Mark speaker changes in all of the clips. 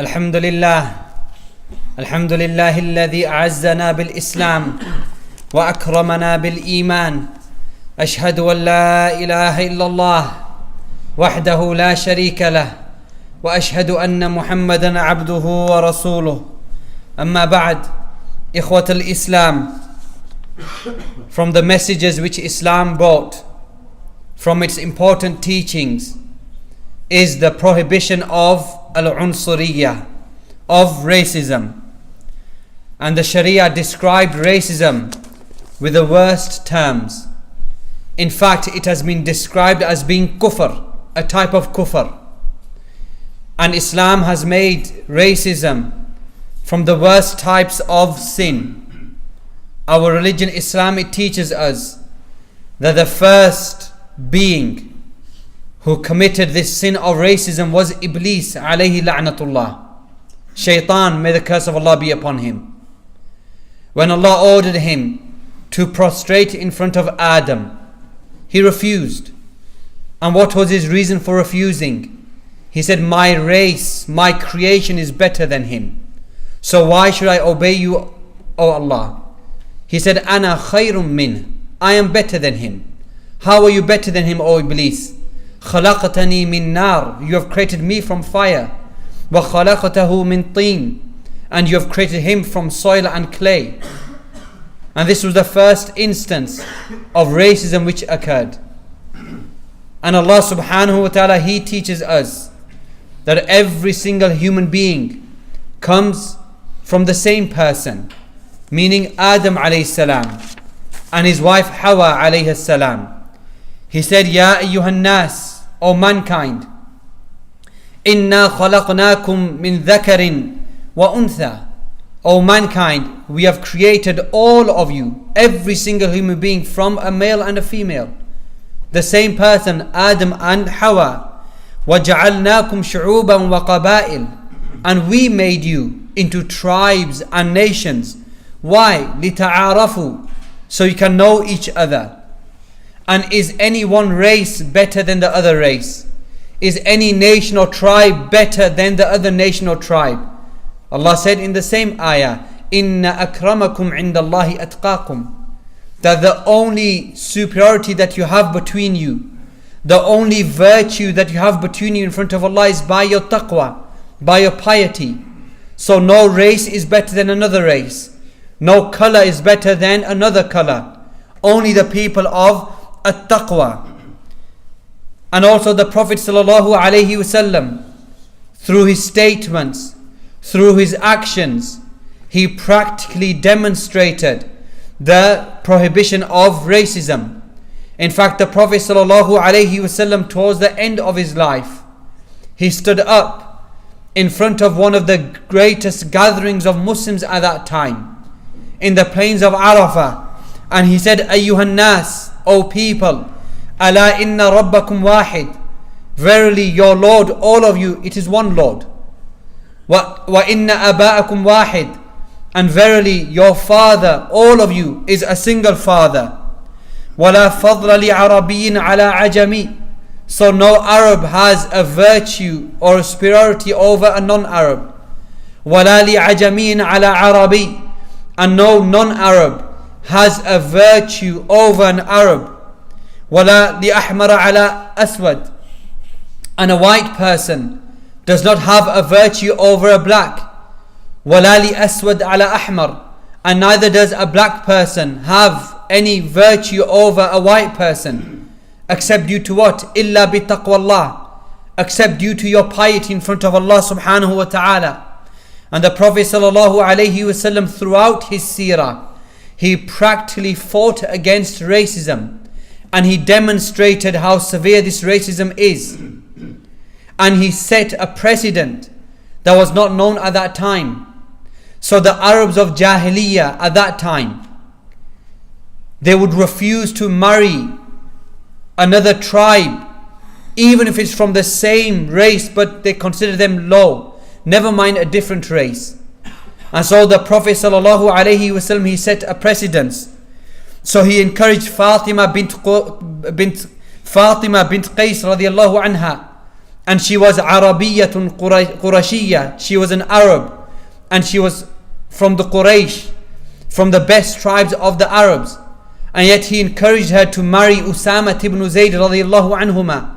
Speaker 1: الحمد لله الذي أعزنا بالإسلام وأكرمنا بالإيمان أشهد أن لا إله إلا الله وحده لا شريك له وأشهد أن محمدا عبده ورسوله أما بعد إخوة الإسلام. From the messages which Islam brought, from its important teachings, is the prohibition of al-unsuriyah, of racism. And the Sharia described racism with the worst terms. In fact, it has been described as being kufr, a type of kufr. And Islam has made racism from the worst types of sin. Our religion, Islam, it teaches us that the first being who committed this sin of racism was Iblis, alayhi la'natullah. Shaitan, may the curse of Allah be upon him. When Allah ordered him to prostrate in front of Adam, he refused. And what was his reason for refusing? He said, my race, my creation is better than him. So why should I obey you, O Allah? He said, Ana khayrun min. I am better than him. How are you better than him, O Iblis? خلقتني من نار. You have created me from fire. وخلقته من طين. And you have created him from soil and clay. And this was the first instance of racism which occurred. And Allah subhanahu wa ta'ala, He teaches us that every single human being comes from the same person, meaning Adam alayhi salam and his wife Hawa alayhi salam. He said, Ya ayyuhan nas, O mankind, Inna khalaqnakum min dhakarin wa untha. O mankind, we have created all of you, every single human being, from a male and a female. The same person, Adam and Hawa. وَجَعَلْنَاكُمْ شُعُوبًا وَقَبَائِلًا. And we made you into tribes and nations. Why? لِتَعَارَفُوا. So you can know each other. And is any one race better than the other race? Is any nation or tribe better than the other nation or tribe? Allah said in the same ayah, Inna akramakum indallahi atqakum. That the only superiority that you have between you, the only virtue that you have between you in front of Allah is by your taqwa, by your piety. So no race is better than another race. No color is better than another color. Only the people of at-taqwa. And also the Prophet sallallahu alaihi wasallam, through his statements, through his actions, he practically demonstrated the prohibition of racism. In fact, the Prophet sallallahu alaihi wasallam, towards the end of his life, he stood up in front of one of the greatest gatherings of Muslims at that time, in the plains of Arafah, and he said, Ayyuhan nas, O people, Ala inna rabbakum wahid. Verily your Lord, all of you, it is one Lord. Wa inna aba'akum wahid. And verily your father, all of you, is a single father. وَلَا فَضْلَ لِعَرَبِيٍّ عَلَىٰ عَجَمِي. So no Arab has a virtue or a superiority over a non-Arab. وَلَا لِعَجَمِيٍّ عَلَىٰ عَرَبِي. And no non-Arab has a virtue over an Arab. وَلَا لِأَحْمَرَ عَلَىٰ أَسْوَدٍ. And a white person does not have a virtue over a black. وَلَا لِأَسْوَدْ عَلَىٰ أَحْمَرٍ. And neither does a black person have any virtue over a white person, except due to what? إِلَّا بِتَقْوَى اللَّهِ. Except due to your piety in front of Allah subhanahu wa ta'ala. And the Prophet sallallahu alaihi wasallam, throughout his seerah, he practically fought against racism, and he demonstrated how severe this racism is. And he set a precedent that was not known at that time. So the Arabs of Jahiliyyah at that time, they would refuse to marry another tribe, even if it's from the same race, but they consider them low, never mind a different race. And so the Prophet sallallahu alaihi wasallam, he set a precedence. So he encouraged Fatima bint Qais radiallahu anha, and she was Arabiyyatun Qurashiyya, she was an Arab, and she was from the Quraysh, from the best tribes of the Arabs, and yet he encouraged her to marry Usama ibn Zayd radiyallahu anhuma.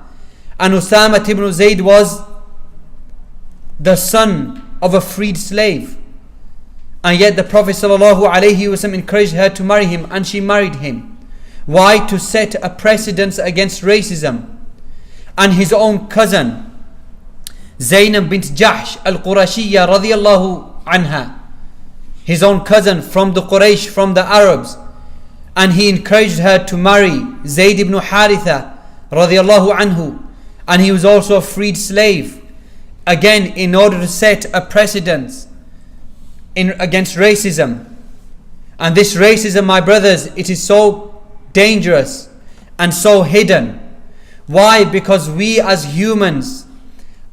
Speaker 1: And Usama ibn Zayd was the son of a freed slave, and yet the Prophet sallallahu alaihi wasallam encouraged her to marry him, and she married him. Why? To set a precedence against racism. And his own cousin Zainab bint Jahsh al-Qurashiyya radiyallahu anha, his own cousin from the Quraysh, from the Arabs, and he encouraged her to marry Zayd ibn Haritha radiyallahu anhu, and he was also a freed slave, again in order to set a precedence against racism. And this racism, my brothers, it is so dangerous and so hidden. Why? Because we as humans,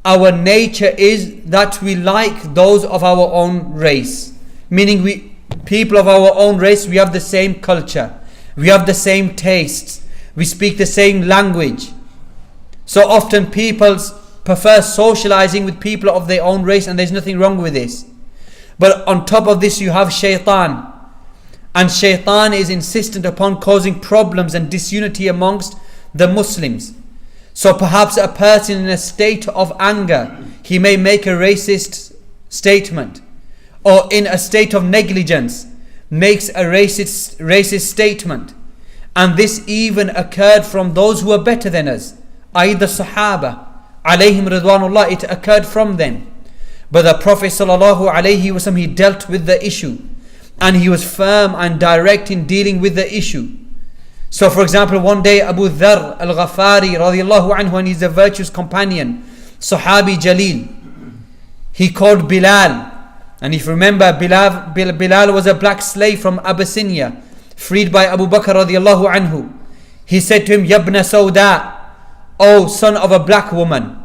Speaker 1: our nature is that we like those of our own race. Meaning we, people of our own race, we have the same culture, we have the same tastes, we speak the same language. So often people prefer socializing with people of their own race, and there's nothing wrong with this. But on top of this you have shaitan, and shaitan is insistent upon causing problems and disunity amongst the Muslims. So perhaps a person in a state of anger, he may make a racist statement, or in a state of negligence makes a racist statement. And this even occurred from those who are better than us, i.e. the Sahaba alayhim ridwanullah, it occurred from them. But the Prophet sallallahu alaihi wasallam, he dealt with the issue, and he was firm and direct in dealing with the issue. So for example, one day Abu Dharr al-Ghafari radiyallahu anhu, and he's a virtuous companion, Sahabi Jalil, he called Bilal. And if you remember, Bilal was a black slave from Abyssinia, freed by Abu Bakr radiyallahu anhu. He said to him, Yabna Sauda, O son of a black woman.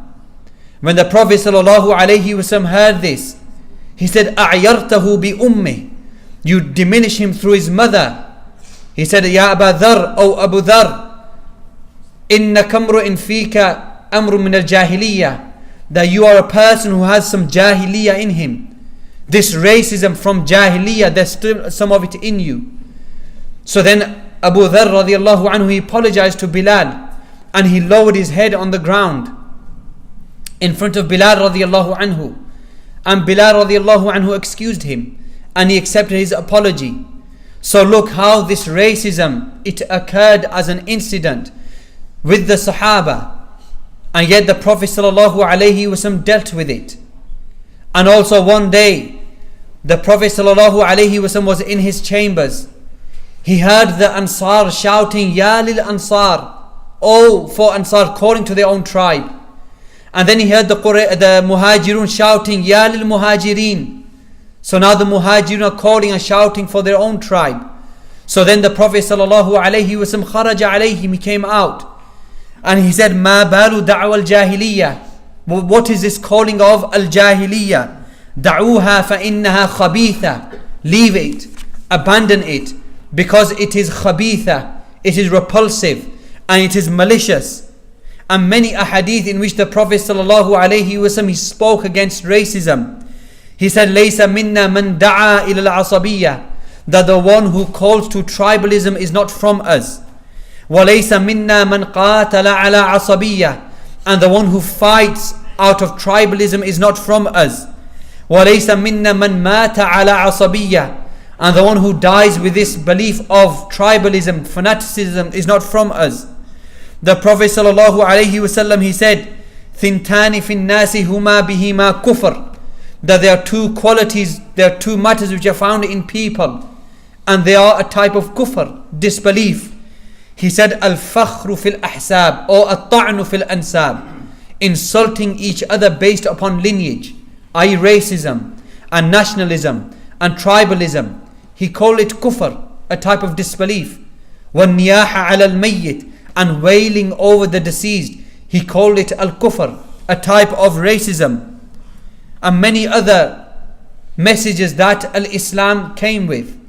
Speaker 1: When the Prophet sallallahu alaihi wasallam heard this, he said, A'yartahu bi ummi, you diminish him through his mother. He said, Ya Aba Dhar, O Abu Dhar, Inna kamru in fika amru min al-jahiliyyah, that you are a person who has some jahiliyyah in him. This racism from jahiliyyah, there's still some of it in you. So then Abu Dharr radiyallahu anhu, he apologized to Bilal, and he lowered his head on the ground in front of Bilal radiyallahu anhu. And Bilal radiyallahu anhu excused him, and he accepted his apology. So look how this racism, it occurred as an incident with the Sahaba, and yet the Prophet sallallahu alaihi wasallam dealt with it. And also one day, the Prophet sallallahu alaihi wasallam was in his chambers. He heard the Ansar shouting, Ya lil Ansar, oh for Ansar, calling to their own tribe. And then he heard the Muhajirun shouting, Ya lil Muhajirin. So now the Muhajirun are calling and shouting for their own tribe. So then the Prophet sallallahu alaihi wasallam kharaja alayhim, he came out, and he said, Ma balu da'wa al-jahiliyyah. What is this calling of al-jahiliyyah? Da'uha fa innaha khabitha. Leave it, abandon it, because it is khabitha, it is repulsive, and it is malicious. And many ahadith in which the Prophet sallallahu alaihi wasallam, he spoke against racism. He said, Laysa minna man da'a ila al-asabiyyah, that the one who calls to tribalism is not from us. Wa laysa minna man qatala ala asabiyyah, and the one who fights out of tribalism is not from us. Wa laysa minna man mata ala asabiyyah, and the one who dies with this belief of tribalism, fanaticism, is not from us. The Prophet sallallahu alaihi wasallam, he said, Thintani fin nasi huma bihima kufr, that there are two qualities, there are two matters which are found in people, and they are a type of kufr, disbelief. He said, Al-fakhru fil ahsab, or at-ta'nu fil ansab, insulting each other based upon lineage, i.e. racism and nationalism and tribalism. He called it kufr, a type of disbelief. Wa-niyaha ala al-mayyit, and wailing over the deceased, he called it al-kufr, a type of racism. And many other messages that al-Islam came with.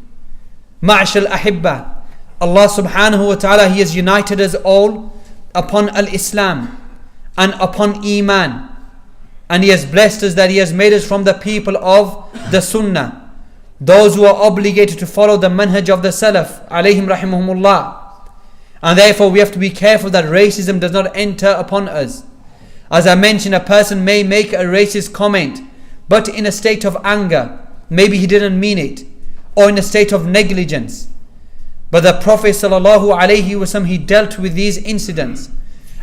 Speaker 1: Ma'ashal ahibba, Allah subhanahu wa ta'ala, He has united us all upon al-Islam. and upon Iman. And He has blessed us that He has made us from the people of the Sunnah, those who are obligated to follow the manhaj of the Salaf, alayhim rahimahumullah. And therefore we have to be careful that racism does not enter upon us. As I mentioned, a person may make a racist comment, but in a state of anger. Maybe he didn't mean it, or in a state of negligence. But the Prophet ﷺ, he dealt with these incidents.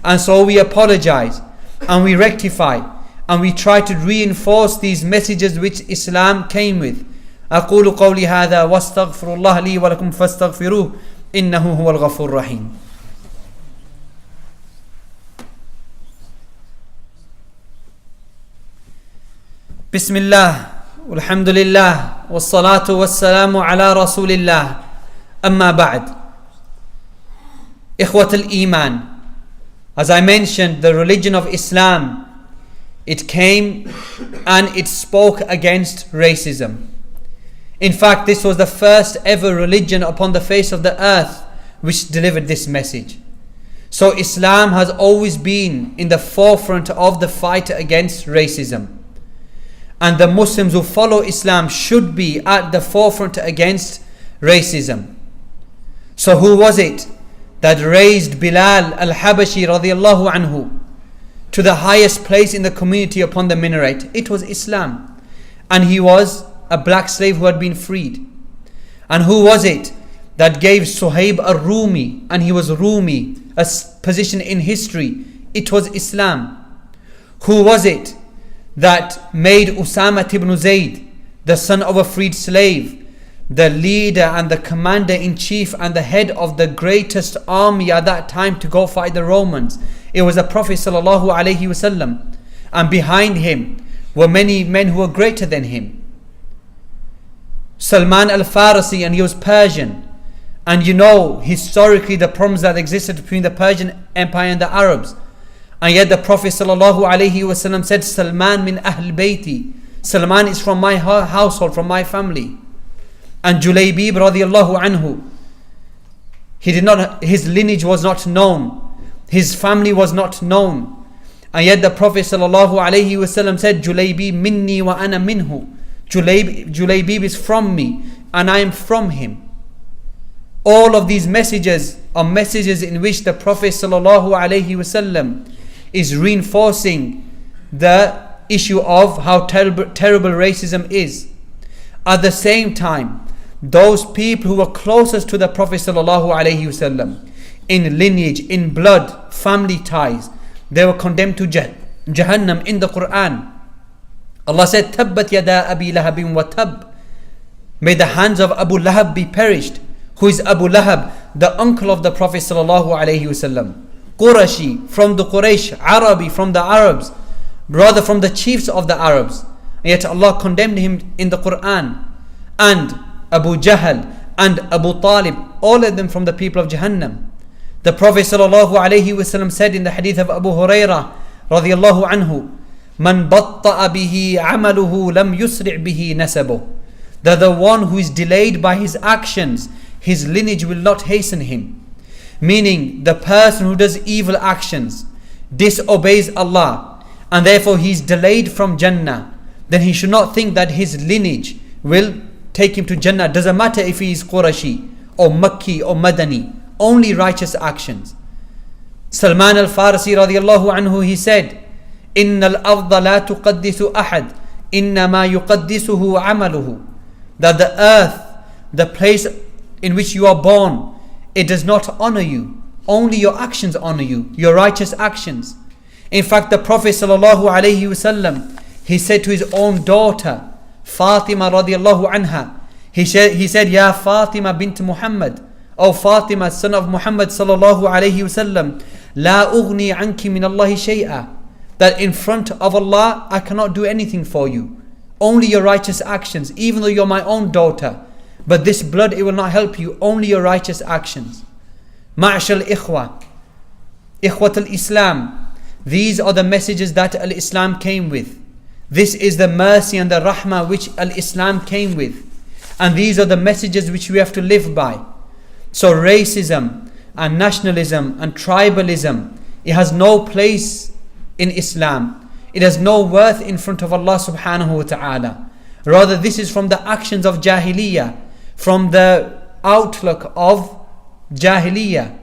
Speaker 1: And so we apologize, and we rectify, and we try to reinforce these messages which Islam came with. أقول قولي هذا واستغفر الله لي ولكم فاستغفروه إنه هو الغفور الرحيم. بسم الله والحمد لله والصلاة والسلام على رسول الله أما بعد. إخوة الإيمان, as I mentioned, the religion of Islam, it came and it spoke against racism. In fact, this was the first ever religion upon the face of the earth which delivered this message. So Islam has always been in the forefront of the fight against racism. And the Muslims who follow Islam should be at the forefront against racism. So who was it that raised Bilal al-Habashi radiyallahu anhu to the highest place in the community upon the minaret? It was Islam. And he was a black slave who had been freed. And who was it that gave Suhaib al-Rumi, and he was Rumi, a position in history? It was Islam. Who was it that made Usama ibn Zayd, the son of a freed slave, the leader and the commander-in-chief and the head of the greatest army at that time to go fight the Romans? It was the Prophet sallallahu alaihi wasallam, and behind him were many men who were greater than him. Salman al-Farisi, and he was Persian. And you know historically the problems that existed between the Persian Empire and the Arabs. And yet the Prophet ﷺ said, Salman min ahl bayti, Salman is from my household, from my family. And Julaybib radiyallahu anhu, his lineage was not known, his family was not known. And yet the Prophet ﷺ said, Julaybib minni wa ana minhu, Julaybib is from me and I am from him. All of these messages are messages in which the Prophet ﷺ is reinforcing the issue of how terrible racism is. At the same time, those people who were closest to the Prophet ﷺ in lineage, in blood, family ties, they were condemned to Jahannam in the Quran. Allah said, Tabbat yada Abi Lahabin wa tab. May the hands of Abu Lahab be perished. Who is Abu Lahab? The uncle of the Prophet ﷺ. Qurashi, from the Quraysh. Arabi, from the Arabs. Brother from the chiefs of the Arabs. And yet Allah condemned him in the Quran. And Abu Jahl and Abu Talib, all of them from the people of Jahannam. The Prophet ﷺ said in the hadith of Abu Hurairah radiyallahu anhu, Man batta'a bihi amaluhu lam yusri' bihi nasabuh. That the one who is delayed by his actions, his lineage will not hasten him. Meaning the person who does evil actions, disobeys Allah, and therefore he is delayed from Jannah, then he should not think that his lineage will take him to Jannah. Doesn't matter if he is Qurashi or Makki or Madani, only righteous actions. Salman al-Farisi radiyallahu anhu, he said, إن الأرض لا تقدس أحد إنما يقدسه عمله. That the earth, the place in which you are born, it does not honor you. Only your actions honor you, your righteous actions. In fact, the Prophet ﷺ, he said to his own daughter, Fatima radiallahu anha, he said, Ya Fatima bint Muhammad, O Fatima, son of Muhammad sallallahu alayhi wasallam, La ughni anki min Allahi shay'a. That in front of Allah, I cannot do anything for you. Only your righteous actions, even though you're my own daughter. But this blood, it will not help you. Only your righteous actions. Ma'ashal ikhwa, ikhwat al-Islam. These are the messages that al-Islam came with. This is the mercy and the rahmah which al-Islam came with. And these are the messages which we have to live by. So racism and nationalism and tribalism, it has no place in Islam. It has no worth in front of Allah subhanahu wa ta'ala. Rather, this is from the actions of Jahiliyyah, from the outlook of Jahiliyyah.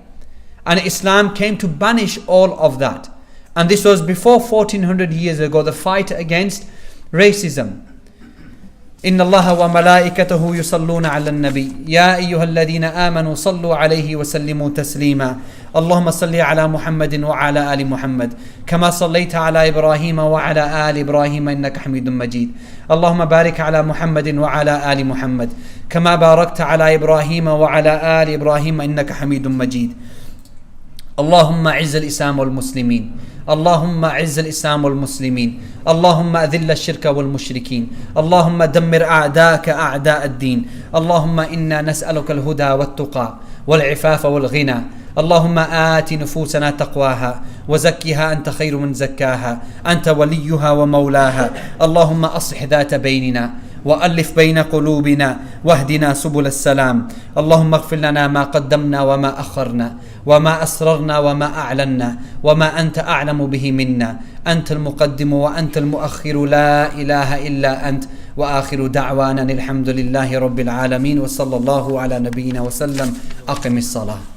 Speaker 1: And Islam came to banish all of that. And this was before 1400 years ago, the fight against racism. إن الله وملائكته يصلون على النبي يا أيها الذين آمنوا صلوا عليه وسلموا تسليما اللهم صل على محمد وعلى آل محمد كما صليت على إبراهيم وعلى آل إبراهيم إنك حميد مجيد اللهم بارك على محمد وعلى آل محمد كما باركت على إبراهيم وعلى آل إبراهيم إنك حميد مجيد اللهم أعز الإسلام والمسلمين اللهم أعز الإسلام والمسلمين اللهم أذل الشرك والمشركين اللهم دمر أعداءك أعداء الدين اللهم إنا نسألك الهدى والتقى والعفاف والغنى اللهم آت نفوسنا تقواها وزكها أنت خير من زكاها أنت وليها ومولاها اللهم أصلح ذات بيننا وألف بين قلوبنا واهدنا سبل السلام اللهم اغفر لنا ما قدمنا وما أخرنا وما أسررنا وما أعلنا وما أنت أعلم به منا أنت المقدم وأنت المؤخر لا إله إلا أنت وآخر دعوانا الحمد لله رب العالمين وصلى الله على نبينا وسلم أقم الصلاة.